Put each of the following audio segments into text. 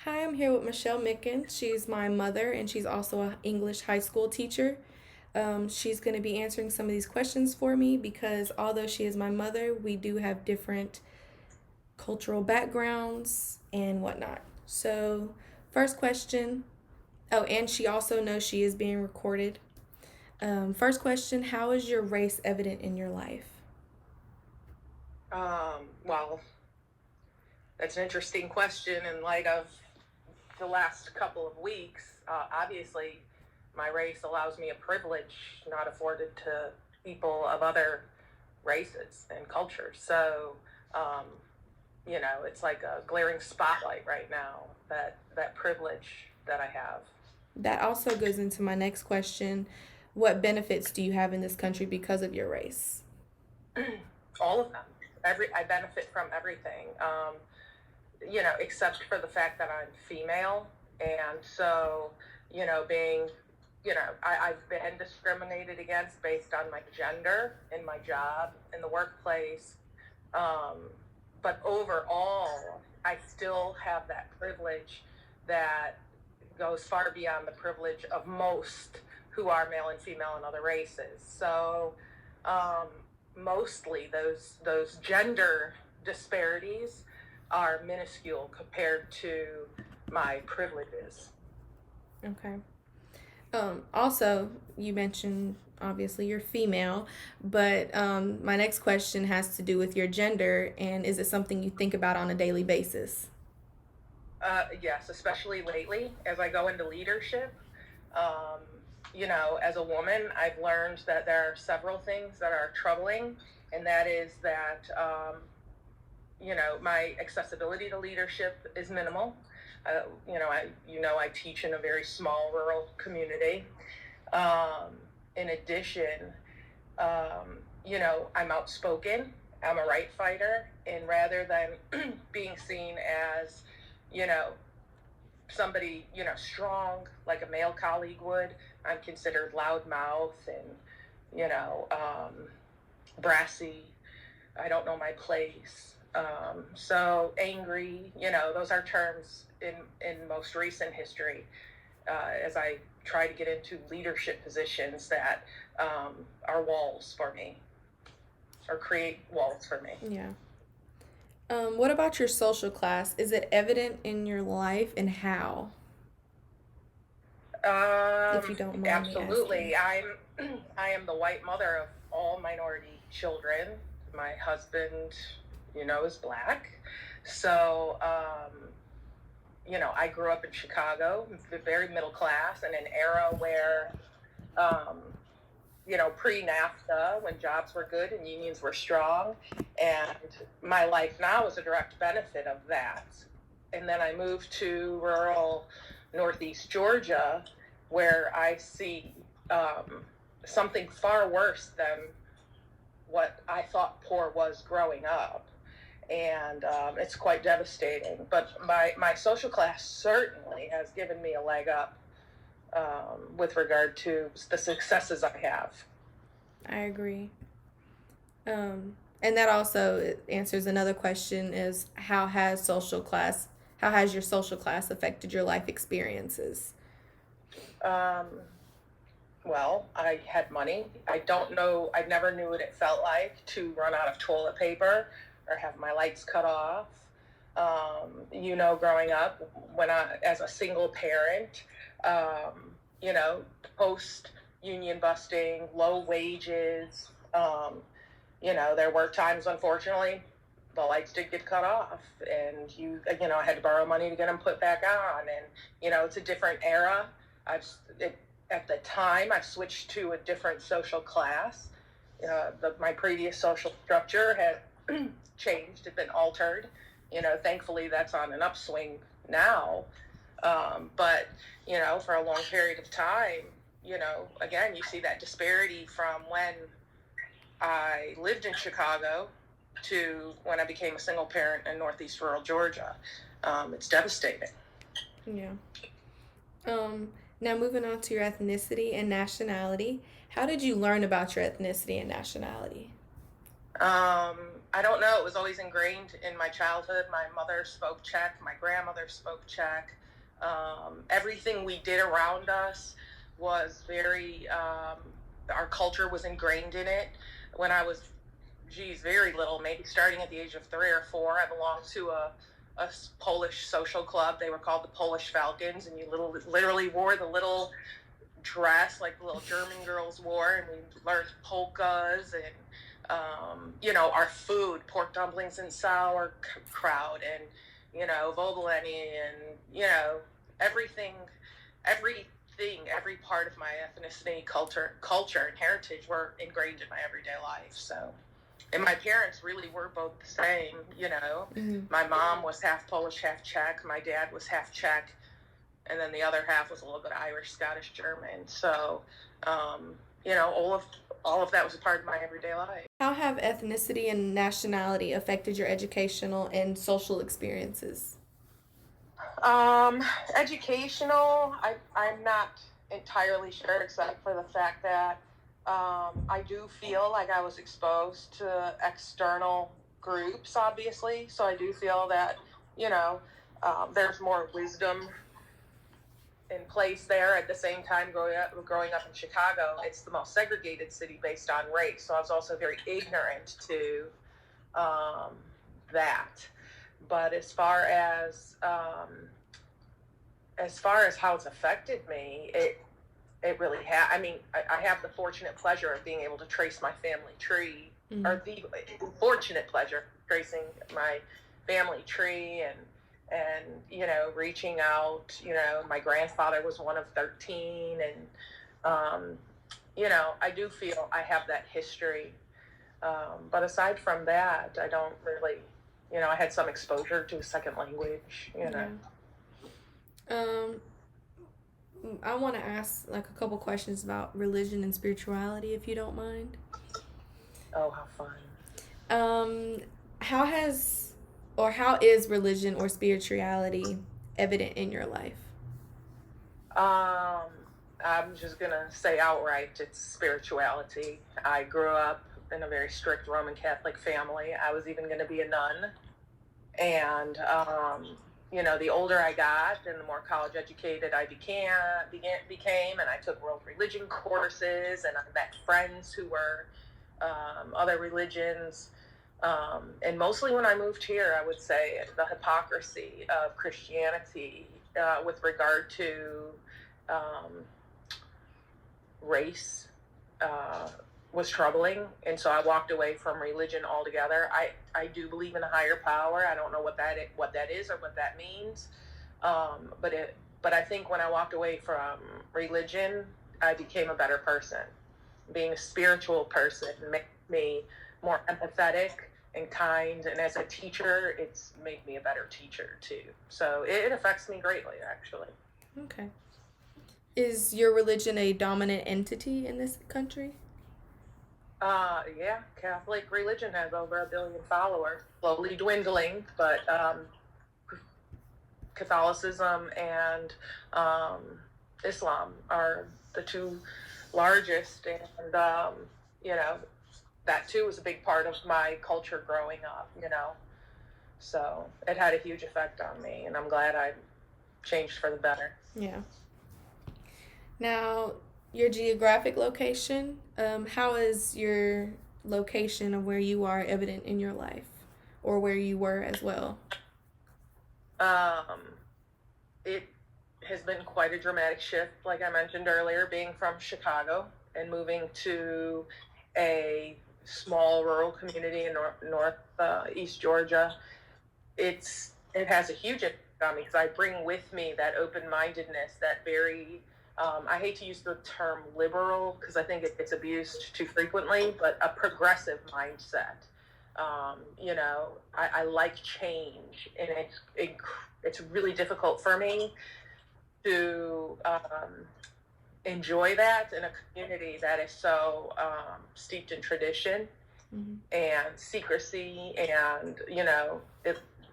Hi, I'm here with Michelle Micken. She's my mother and she's also an English high school teacher. She's going to be answering some of these questions for me because although she is my mother, we do have different cultural backgrounds and whatnot. So, first question. Oh, and she also knows she is being recorded. First question. How is your race evident in your life? Well, that's an interesting question in light of the last couple of weeks. Obviously, my race allows me a privilege not afforded to people of other races and cultures. So, um, it's like a glaring spotlight right now, that privilege that I have. That also goes into my next question. What benefits do you have in this country because of your race? All of them. I benefit from everything. Except for the fact that I'm female. And so, being, I've been discriminated against based on my gender in my job, in the workplace. Um, but overall, I still have that privilege that goes far beyond the privilege of most who are male and female in other races. So, um, mostly those gender disparities are minuscule compared to my privileges. Okay. Also, you mentioned obviously you're female, but my next question has to do with your gender, and is it something you think about on a daily basis? Yes, especially lately as I go into leadership. Um, as a woman, I've learned that there are several things that are troubling, and that is that, my accessibility to leadership is minimal. I teach in a very small rural community. Um, in addition, I'm outspoken. I'm a right fighter, and rather than being seen as, you know, somebody, strong like a male colleague would, I'm considered loudmouth and, brassy. I don't know my place. So angry, those are terms in most recent history as I try to get into leadership positions that are walls for me or create walls for me. Yeah. What about your social class? Is it evident in your life and how? If you don't mind me asking. Absolutely. I am the white mother of all minority children. My husband, is black. So, I grew up in Chicago, very middle class, in an era where, um, pre NAFTA, when jobs were good and unions were strong. And my life now is a direct benefit of that. And then I moved to rural Northeast Georgia, where I see something far worse than what I thought poor was growing up. And it's quite devastating. But my social class certainly has given me a leg up with regard to the successes I have. I agree. And that also answers another question is how has your social class affected your life experiences? Um, well, I had money. I don't know, I never knew what it felt like to run out of toilet paper or have my lights cut off. Growing up, as a single parent, post union busting, low wages, there were times, unfortunately, the lights did get cut off, and I had to borrow money to get them put back on. And it's a different era. I've it, at the time I've switched to a different social class. My previous social structure had changed, had been altered. Thankfully that's on an upswing now. But for a long period of time, again, you see that disparity from when I lived in Chicago to when I became a single parent in Northeast rural Georgia. It's devastating. Yeah. Now moving on to your ethnicity and nationality. How did you learn about your ethnicity and nationality? I don't know. It was always ingrained in my childhood. My mother spoke Czech. My grandmother spoke Czech. Everything we did around us was very, our culture was ingrained in it. When I was, very little, maybe starting at the age of 3 or 4, I belonged to a Polish social club. They were called the Polish Falcons, and you literally wore the little dress like the little German girls wore, and we learned polkas and our food, pork dumplings and sauerkraut, and vogeleni, and everything, every part of my ethnicity, culture, and heritage were ingrained in my everyday life. So, and my parents really were both the same. Mm-hmm. My mom was half Polish, half Czech. My dad was half Czech, and then the other half was a little bit Irish, Scottish, German. So, all of that was a part of my everyday life. How have ethnicity and nationality affected your educational and social experiences? Educational, I'm not entirely sure, except for the fact that I do feel like I was exposed to external groups, obviously. So I do feel that, there's more wisdom in place there. At the same time, growing up in Chicago, it's the most segregated city based on race. So I was also very ignorant to that. But as far as how it's affected me, it really has. I mean, I have the fortunate pleasure of being able to trace my family tree, Mm-hmm. or the fortunate pleasure tracing my family tree, and reaching out. My grandfather was one of 13, and I do feel I have that history. But aside from that, I don't really. I had some exposure to a second language. Yeah. I want to ask like a couple questions about religion and spirituality, if you don't mind. Oh, how fun. How has or how is religion or spirituality evident in your life? I'm just gonna say outright, it's spirituality. I grew up in a very strict Roman Catholic family. I was even gonna be a nun, and the older I got and the more college educated I became, and I took world religion courses, and I met friends who were other religions. And mostly when I moved here, I would say the hypocrisy of Christianity with regard to race was troubling, and so I walked away from religion altogether. I do believe in a higher power. I don't know what that is or what that means, but I think when I walked away from religion, I became a better person. Being a spiritual person made me more empathetic and kind, and as a teacher, it's made me a better teacher too. So it affects me greatly, actually. Okay. Is your religion a dominant entity in this country? Yeah, Catholic religion has over 1 billion followers, slowly dwindling, but Catholicism and Islam are the two largest, and that too was a big part of my culture growing up. So it had a huge effect on me, and I'm glad I changed for the better. Yeah. Now, your geographic location, how is your location of where you are evident in your life, or where you were as well? It has been quite a dramatic shift, like I mentioned earlier, being from Chicago and moving to a small rural community in northeast Georgia. It has a huge impact on me because I bring with me that open-mindedness, that very I hate to use the term liberal because I think it gets abused too frequently, but a progressive mindset. I like change, and it's really difficult for me to enjoy that in a community that is so steeped in tradition. Mm-hmm. And secrecy, and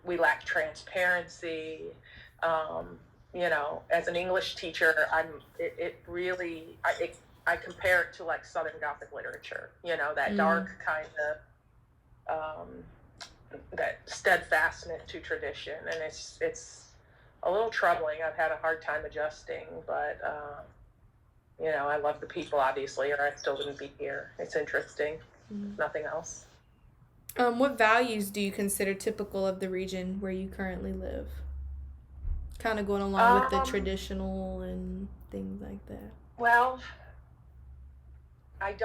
we lack transparency. As an English teacher, I compare it to like Southern Gothic literature. That dark kind of that steadfastness to tradition, and it's a little troubling. I've had a hard time adjusting, but I love the people, obviously, or I still wouldn't be here. It's interesting. Mm-hmm. Nothing else. What values do you consider typical of the region where you currently live? Kind of going along with the traditional and things like that. Well, I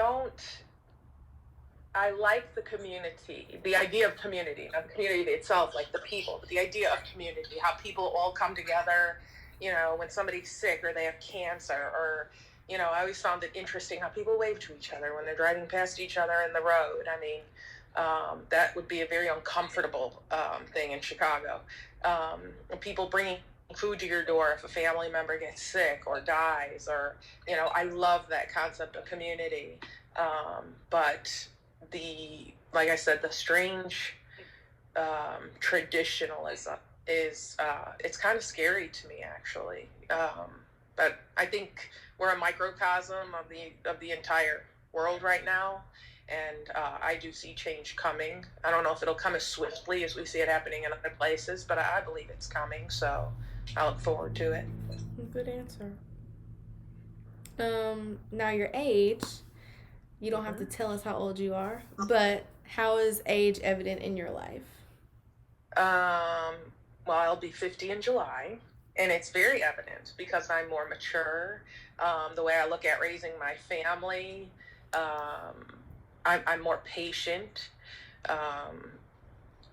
like the community, the idea of community, not the community itself, like the people, but the idea of community, how people all come together, when somebody's sick or they have cancer, or, I always found it interesting how people wave to each other when they're driving past each other in the road. I mean, that would be a very uncomfortable thing in Chicago. People bringing food to your door if a family member gets sick or dies, or, I love that concept of community. But like I said, the strange traditionalism is it's kind of scary to me, actually. But I think we're a microcosm of the entire world right now, and I do see change coming. I don't know if it'll come as swiftly as we see it happening in other places, but I believe it's coming, so I look forward to it. Good answer. Now your age. You don't have to tell us how old you are, but how is age evident in your life? Well, I'll be 50 in July, and it's very evident because I'm more mature. The way I look at raising my family, I'm more patient.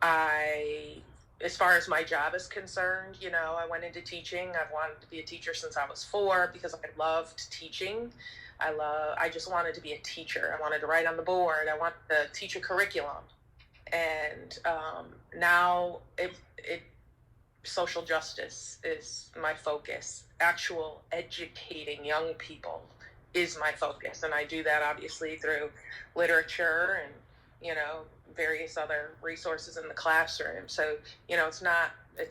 As far as my job is concerned, I went into teaching. I've wanted to be a teacher since I was 4 because I loved teaching. I just wanted to be a teacher. I wanted to write on the board. I wanted to teach a curriculum. And now social justice is my focus. Actual educating young people is my focus. And I do that obviously through literature and, various other resources in the classroom. So, it's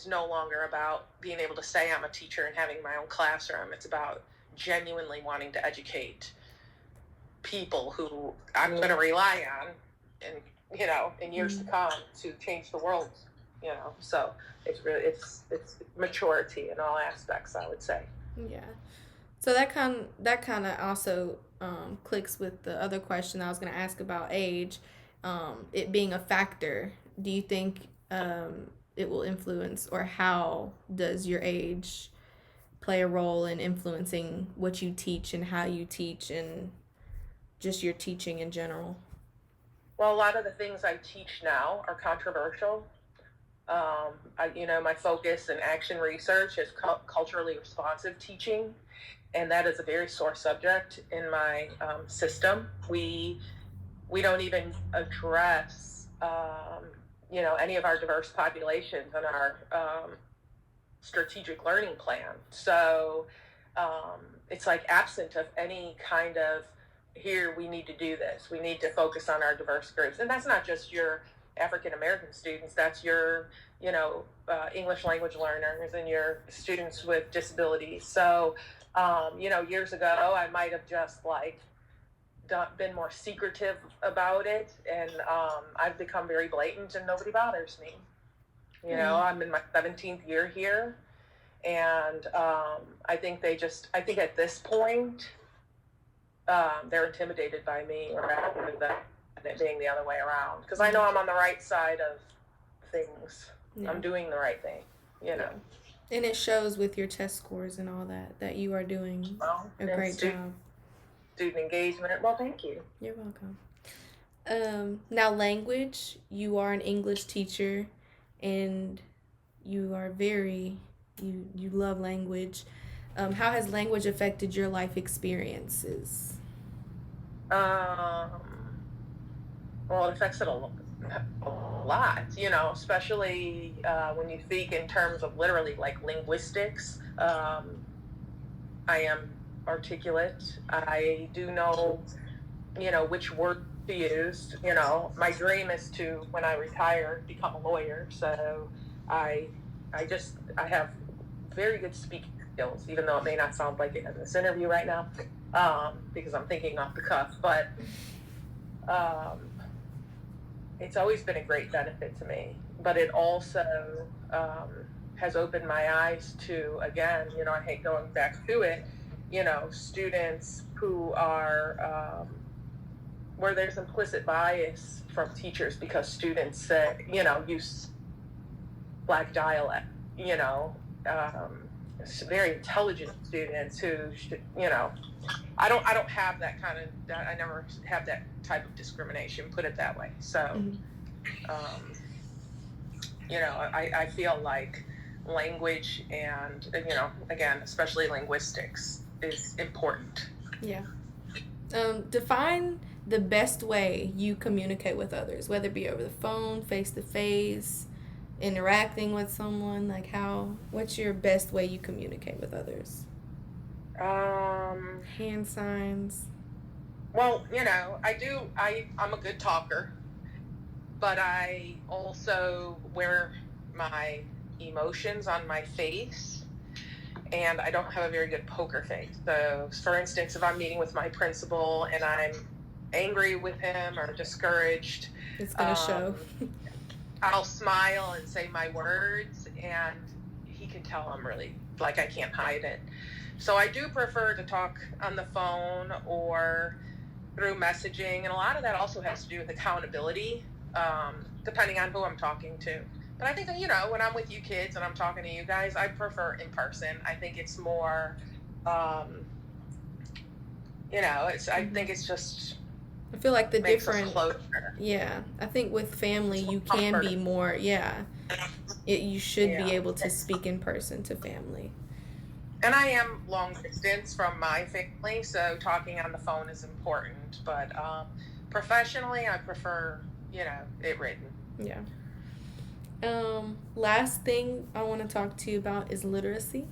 no longer about being able to say I'm a teacher and having my own classroom. It's about genuinely wanting to educate people who I'm going to rely on in years to come to change the world, so it's really, it's maturity in all aspects, I would say. Yeah. So that kind of also clicks with the other question I was going to ask about age, it being a factor. Do you think it will influence, or how does your age play a role in influencing what you teach and how you teach and just your teaching in general? Well, a lot of the things I teach now are controversial. My focus in action research is culturally responsive teaching, and that is a very sore subject in my system. We don't even address, any of our diverse populations in our strategic learning plan. So it's like absent of any kind of, here, we need to do this. We need to focus on our diverse groups. And that's not just your African American students. That's your, English language learners and your students with disabilities. So, years ago, I might have just been more secretive about it. And I've become very blatant, and nobody bothers me. I'm in my 17th year here. And I think at this point, they're intimidated by me, rather than it being the other way around. Because I know I'm on the right side of things. Yeah. I'm doing the right thing, And it shows with your test scores and all that you are doing a great job. Student engagement. Well, thank you. You're welcome. Now, language. You are an English teacher, and you are you love language. How has language affected your life experiences? Well, it affects it a lot, especially when you think in terms of literally like linguistics. I am articulate. I do know, which word to use. My dream is to, when I retire, become a lawyer. So I have very good speaking skills, even though it may not sound like it in this interview right now, because I'm thinking off the cuff. But it's always been a great benefit to me, but it also has opened my eyes to, again, I hate going back to it, students who are, where there's implicit bias from teachers because students say, use Black dialect, very intelligent students who should, I don't have that kind of, I never have that type of discrimination, put it that way. So, um, I feel like language and, again, especially linguistics is important. Yeah. Define the best way you communicate with others, whether it be over the phone, face to face, interacting with someone. Like, what's your best way you communicate with others? Hand signs. Well, I'm a good talker, but I also wear my emotions on my face, and I don't have a very good poker face. So, for instance, if I'm meeting with my principal and I'm angry with him or discouraged, It's going to show. I'll smile and say my words, and he can tell I'm really, like, I can't hide it. So I do prefer to talk on the phone or through messaging, and a lot of that also has to do with accountability, depending on who I'm talking to. But I think, when I'm with you kids and I'm talking to you guys, I prefer in person. I think it's more, I think it's just, I feel like the makes us different, closer. yeah, I think with family you can be more, you should be able to speak in person to family. And I am long distance from my family, so talking on the phone is important. But professionally, I prefer, it written. Yeah. Last thing I want to talk to you about is literacy.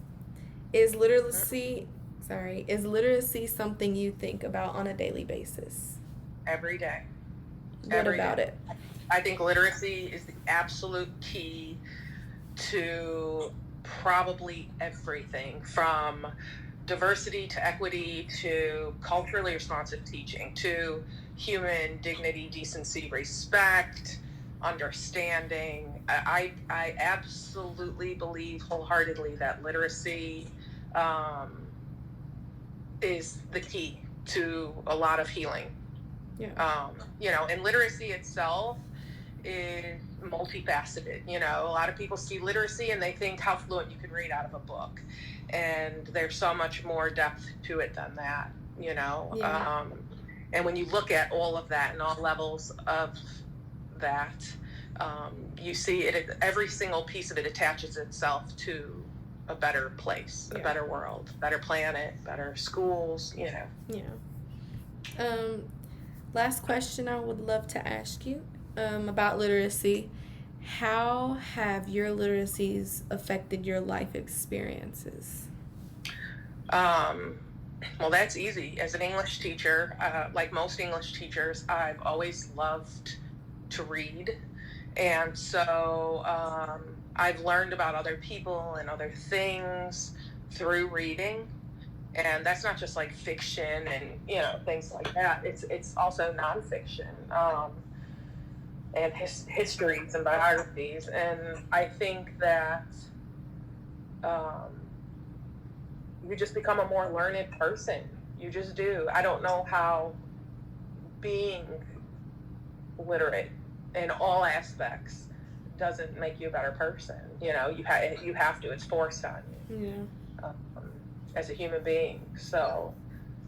Is literacy something you think about on a daily basis? Every day. What about it? I think literacy is the absolute key to probably everything, from diversity to equity to culturally responsive teaching to human dignity, decency, respect, understanding. I absolutely believe wholeheartedly that literacy is the key to a lot of healing. Yeah. And literacy itself is multifaceted. A lot of people see literacy and they think how fluent you can read out of a book, and there's so much more depth to it than that. Yeah. And when you look at all of that and all levels of that, you see it. Every single piece of it attaches itself to a better place, a better world, better planet, better schools. Yeah. Last question I would love to ask you about literacy. How have your literacies affected your life experiences? Well, that's easy. As an English teacher, like most English teachers, I've always loved to read. And so I've learned about other people and other things through reading. And that's not just like fiction and, things like that. It's also nonfiction. And histories and biographies. And I think that you just become a more learned person. You just do. I don't know how being literate in all aspects doesn't make you a better person. You have to. It's forced on you. Yeah. As a human being. So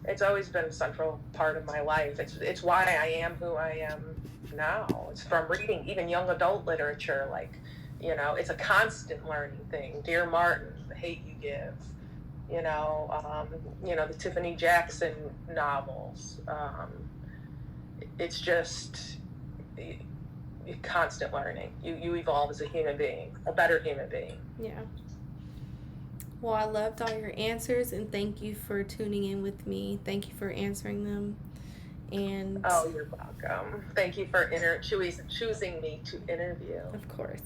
it's always been a central part of my life. It's why I am who I am now. It's from reading even young adult literature, like, it's a constant learning thing. Dear Martin, The Hate You Give, the Tiffany Jackson novels. It's just constant learning. You evolve as a human being, a better human being. Yeah. Well, I loved all your answers, and thank you for tuning in with me. Thank you for answering them. And you're welcome. Thank you for choosing me to interview. Of course.